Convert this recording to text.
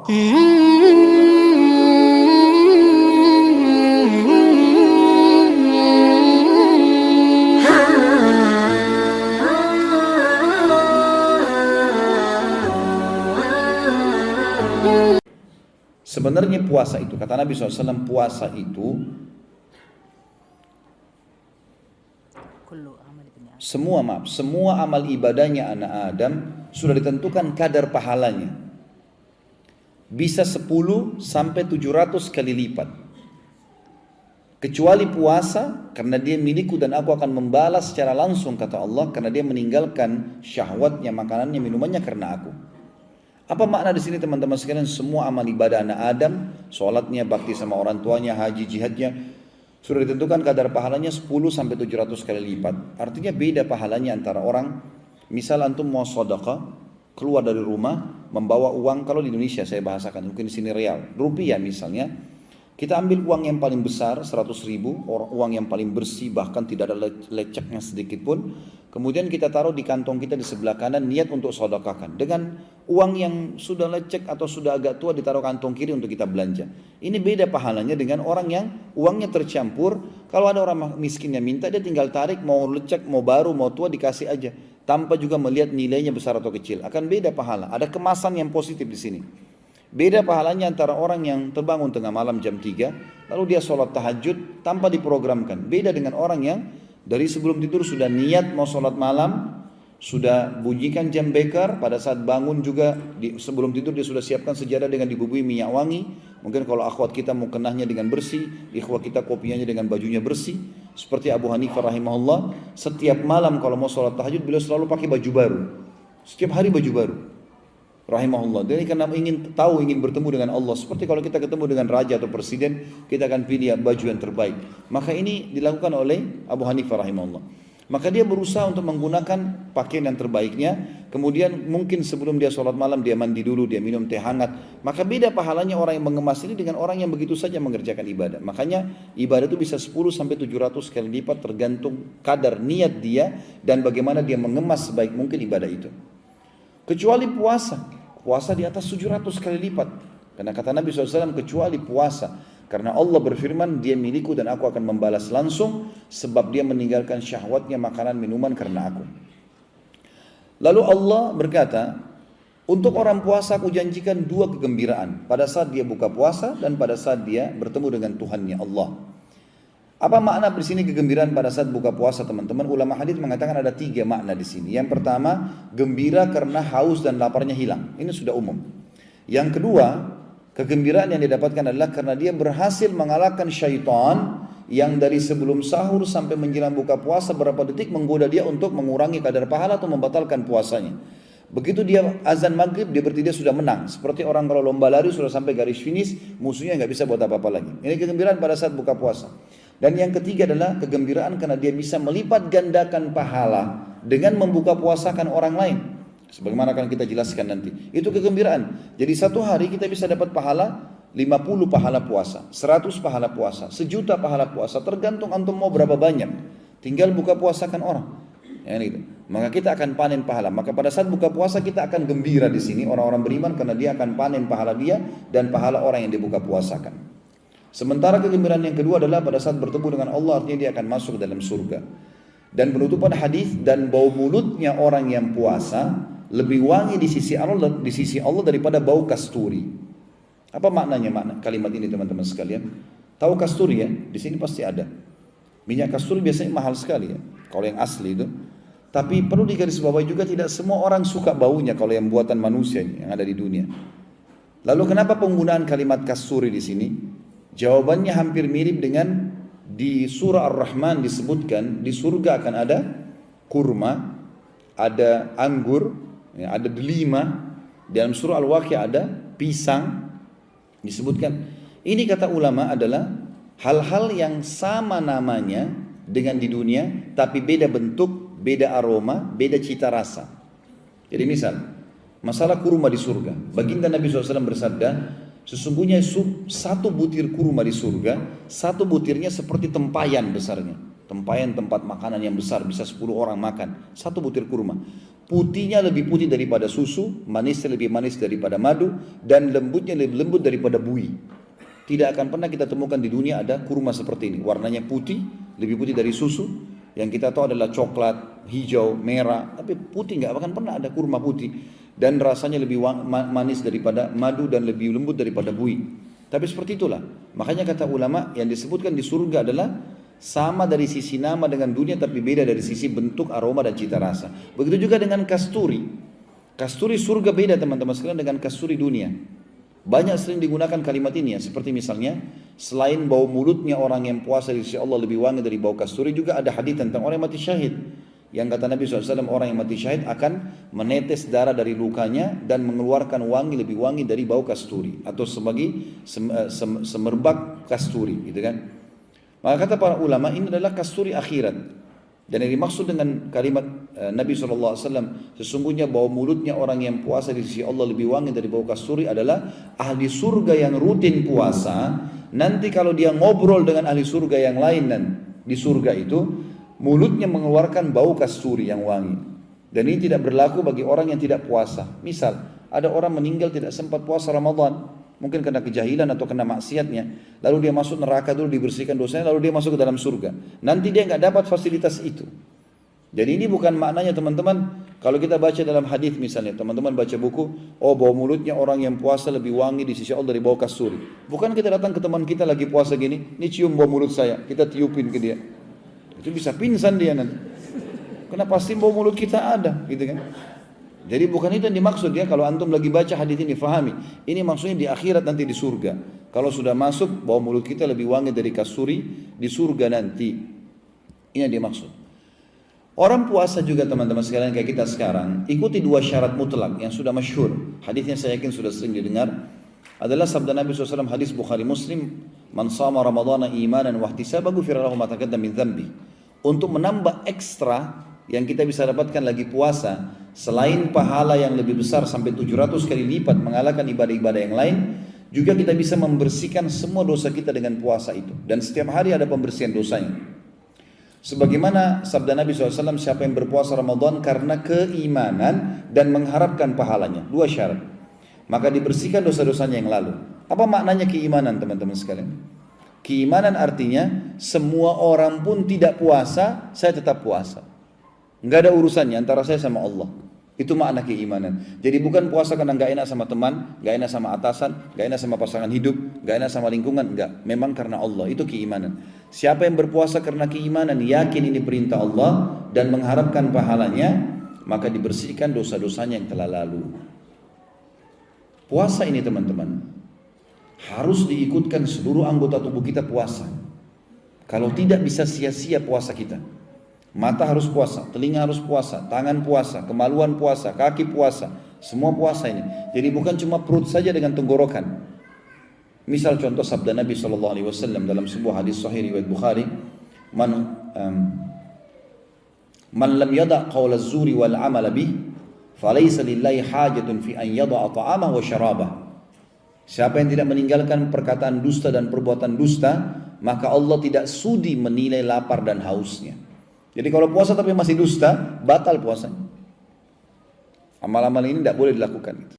Sebenarnya puasa itu, kata Nabi SAW, puasa itu semua amal ibadahnya anak Adam sudah ditentukan kadar pahalanya. Bisa 10 sampai 700 kali lipat. Kecuali puasa, karena dia milikku dan aku akan membalas secara langsung, kata Allah, karena dia meninggalkan syahwatnya, makanannya, minumannya karena aku. Apa makna di sini teman-teman sekalian? Semua amal ibadah anak Adam, sholatnya, bakti sama orang tuanya, haji, jihadnya, sudah ditentukan kadar pahalanya 10 sampai 700 kali lipat. Artinya beda pahalanya antara orang, misal antum mau sedekah, keluar dari rumah, membawa uang, kalau di Indonesia saya bahasakan, mungkin di sini real, rupiah misalnya, kita ambil uang yang paling besar, 100.000, uang yang paling bersih, bahkan tidak ada leceknya sedikit pun. Kemudian kita taruh di kantong kita di sebelah kanan, niat untuk sedekahkan. Dengan uang yang sudah lecek atau sudah agak tua ditaruh kantong kiri untuk kita belanja. Ini beda pahalanya dengan orang yang uangnya tercampur. Kalau ada orang miskin yang minta, dia tinggal tarik, mau lecek, mau baru, mau tua, dikasih aja. Tanpa juga melihat nilainya besar atau kecil. Akan beda pahala. Ada kemasan yang positif di sini. Beda pahalanya antara orang yang terbangun tengah malam jam 3, lalu dia sholat tahajud tanpa diprogramkan. Beda dengan orang yang dari sebelum tidur sudah niat mau sholat malam, sudah bunyikan jam beker, pada saat bangun juga sebelum tidur dia sudah siapkan sejadah dengan dibubui minyak wangi. Mungkin kalau akhwat kita mau kenahnya dengan bersih, ikhwat kita kopiahnya dengan bajunya bersih. Seperti Abu Hanifah rahimahullah, setiap malam kalau mau sholat tahajud beliau selalu pakai baju baru. Setiap hari baju baru. Rahimahullah. Jadi karena ingin bertemu dengan Allah. Seperti kalau kita ketemu dengan raja atau presiden, kita akan pilih baju yang terbaik. Maka ini dilakukan oleh Abu Hanifah rahimahullah. Maka dia berusaha untuk menggunakan pakaian yang terbaiknya. Kemudian mungkin sebelum dia sholat malam, dia mandi dulu, dia minum teh hangat. Maka beda pahalanya orang yang mengemas ini dengan orang yang begitu saja mengerjakan ibadah. Makanya ibadah itu bisa 10 sampai 700 kali lipat tergantung kadar niat dia dan bagaimana dia mengemas sebaik mungkin ibadah itu. Kecuali puasa. Puasa di atas 700 kali lipat. Karena kata Nabi SAW, kecuali puasa. Karena Allah berfirman, dia milikku dan aku akan membalas langsung. Sebab dia meninggalkan syahwatnya, makanan, minuman karena aku. Lalu Allah berkata, untuk orang puasa aku janjikan 2 kegembiraan. Pada saat dia buka puasa dan pada saat dia bertemu dengan Tuhannya Allah. Apa makna di sini kegembiraan pada saat buka puasa, teman-teman? Ulama hadis mengatakan ada 3 makna di sini. Yang pertama, gembira karena haus dan laparnya hilang. Ini sudah umum. Yang kedua, kegembiraan yang didapatkan adalah karena dia berhasil mengalahkan syaitan yang dari sebelum sahur sampai menjelang buka puasa berapa detik menggoda dia untuk mengurangi kadar pahala atau membatalkan puasanya. Begitu dia azan maghrib, dia berarti dia sudah menang. Seperti orang kalau lomba lari sudah sampai garis finish, musuhnya nggak bisa buat apa-apa lagi. Ini kegembiraan pada saat buka puasa. Dan yang ketiga adalah kegembiraan karena dia bisa melipat gandakan pahala dengan membuka puasakan orang lain. Sebagaimana akan kita jelaskan nanti. Itu kegembiraan. Jadi satu hari kita bisa dapat pahala 50 pahala puasa, 100 pahala puasa, 1.000.000 pahala puasa. Tergantung antum mau berapa banyak. Tinggal buka puasakan orang. Ya, gitu. Maka kita akan panen pahala. Maka pada saat buka puasa kita akan gembira di sini orang-orang beriman karena dia akan panen pahala dia dan pahala orang yang dibuka puasakan. Sementara kegembiraan yang kedua adalah pada saat bertemu dengan Allah, artinya dia akan masuk dalam surga. Dan penutupan hadis, dan bau mulutnya orang yang puasa lebih wangi di sisi Allah daripada bau kasturi. Apa maknanya kalimat ini teman-teman sekalian? Tahu kasturi ya? Di sini pasti ada. Minyak kasturi biasanya mahal sekali ya, kalau yang asli itu. Tapi perlu digarisbawahi juga tidak semua orang suka baunya kalau yang buatan manusia yang ada di dunia. Lalu kenapa penggunaan kalimat kasturi di sini? Jawabannya hampir mirip dengan di surah Ar-Rahman disebutkan di surga akan ada kurma, ada anggur, ada delima. Dalam surah Al-Waqiah ada pisang disebutkan. Ini kata ulama adalah hal-hal yang sama namanya dengan di dunia, tapi beda bentuk, beda aroma, beda cita rasa. Jadi misal masalah kurma di surga, baginda Nabi SAW bersabda, sesungguhnya 1 butir kurma di surga, 1 butirnya seperti tempayan besarnya. tempayan tempat makanan yang besar, bisa 10 orang makan, satu butir kurma. Putihnya lebih putih daripada susu, manisnya lebih manis daripada madu, dan lembutnya lebih lembut daripada buih. Tidak akan pernah kita temukan di dunia ada kurma seperti ini. Warnanya putih, lebih putih dari susu. Yang kita tahu adalah coklat, hijau, merah. Tapi putih nggak akan pernah ada kurma putih. Dan rasanya lebih manis daripada madu dan lebih lembut daripada buih. Tapi seperti itulah. Makanya kata ulama yang disebutkan di surga adalah sama dari sisi nama dengan dunia, tapi beda dari sisi bentuk, aroma, dan cita rasa. Begitu juga dengan kasturi. Kasturi surga beda teman-teman sekalian dengan kasturi dunia. Banyak sering digunakan kalimat ini ya, seperti misalnya selain bau mulutnya orang yang puasa di sisi Allah lebih wangi dari bau kasturi, juga ada hadis tentang orang yang mati syahid. Yang kata Nabi SAW, orang yang mati syahid akan menetes darah dari lukanya dan mengeluarkan wangi lebih wangi dari bau kasturi atau sebagai semerbak kasturi, gitu kan. Maka kata para ulama ini adalah kasturi akhirat. Dan yang dimaksud dengan kalimat Nabi SAW, sesungguhnya bau mulutnya orang yang puasa di sisi Allah lebih wangi dari bau kasturi adalah ahli surga yang rutin puasa. Nanti kalau dia ngobrol dengan ahli surga yang lain dan di surga itu, mulutnya mengeluarkan bau kasturi yang wangi. Dan ini tidak berlaku bagi orang yang tidak puasa. Misal, ada orang meninggal tidak sempat puasa Ramadan. Mungkin kena kejahilan atau kena maksiatnya. Lalu dia masuk neraka dulu, dibersihkan dosanya, lalu dia masuk ke dalam surga. Nanti dia nggak dapat fasilitas itu. Jadi ini bukan maknanya teman-teman. Kalau kita baca dalam hadis misalnya, teman-teman baca buku, oh bau mulutnya orang yang puasa lebih wangi di sisi Allah dari bau kasturi. Bukan kita datang ke teman kita lagi puasa gini, ini cium bau mulut saya, kita tiupin ke dia. Itu bisa pingsan dia nanti. Karena pasti bau mulut kita ada, gitu kan. Jadi bukan itu yang dimaksud ya. Kalau antum lagi baca hadis ini, fahami. Ini maksudnya di akhirat nanti di surga. Kalau sudah masuk, bau mulut kita lebih wangi dari kasturi di surga nanti. Ini yang dimaksud. Orang puasa juga teman-teman sekalian kayak kita sekarang, ikuti 2 syarat mutlak yang sudah masyhur. Hadisnya saya yakin sudah sering didengar. Adalah sabda Nabi SAW, hadis Bukhari Muslim, man sama Ramadana imanan wa ihtisaban ghufira lahu ma taqaddama min dhanbi. Untuk menambah ekstra yang kita bisa dapatkan lagi puasa, selain pahala yang lebih besar sampai 700 kali lipat mengalahkan ibadah-ibadah yang lain, juga kita bisa membersihkan semua dosa kita dengan puasa itu. Dan setiap hari ada pembersihan dosanya. Sebagaimana sabda Nabi SAW, siapa yang berpuasa Ramadan karena keimanan dan mengharapkan pahalanya, 2 syarat, maka dibersihkan dosa-dosanya yang lalu. Apa maknanya keimanan teman-teman sekalian? Keimanan artinya semua orang pun tidak puasa, saya tetap puasa. Enggak ada urusannya antara saya sama Allah. Itu makna keimanan. Jadi bukan puasa karena enggak enak sama teman, enggak enak sama atasan, enggak enak sama pasangan hidup, enggak enak sama lingkungan, enggak. Memang karena Allah, itu keimanan. Siapa yang berpuasa karena keimanan, yakin ini perintah Allah dan mengharapkan pahalanya, maka dibersihkan dosa-dosanya yang telah lalu. Puasa ini teman-teman harus diikutkan seluruh anggota tubuh kita puasa. Kalau tidak bisa sia-sia puasa kita. Mata harus puasa, telinga harus puasa, tangan puasa, kemaluan puasa, kaki puasa, semua puasa ini. Jadi bukan cuma perut saja dengan tenggorokan. Misal contoh sabda Nabi SAW dalam sebuah hadis sahih riwayat Bukhari, man lam yada' qawl az-zuri wal 'amal bih, falaysa lillahi hajatun fi an yada'a ta'amahu wa syarabah. Siapa yang tidak meninggalkan perkataan dusta dan perbuatan dusta, maka Allah tidak sudi menilai lapar dan hausnya. Jadi kalau puasa tapi masih dusta, batal puasanya. Amal-amal ini tidak boleh dilakukan.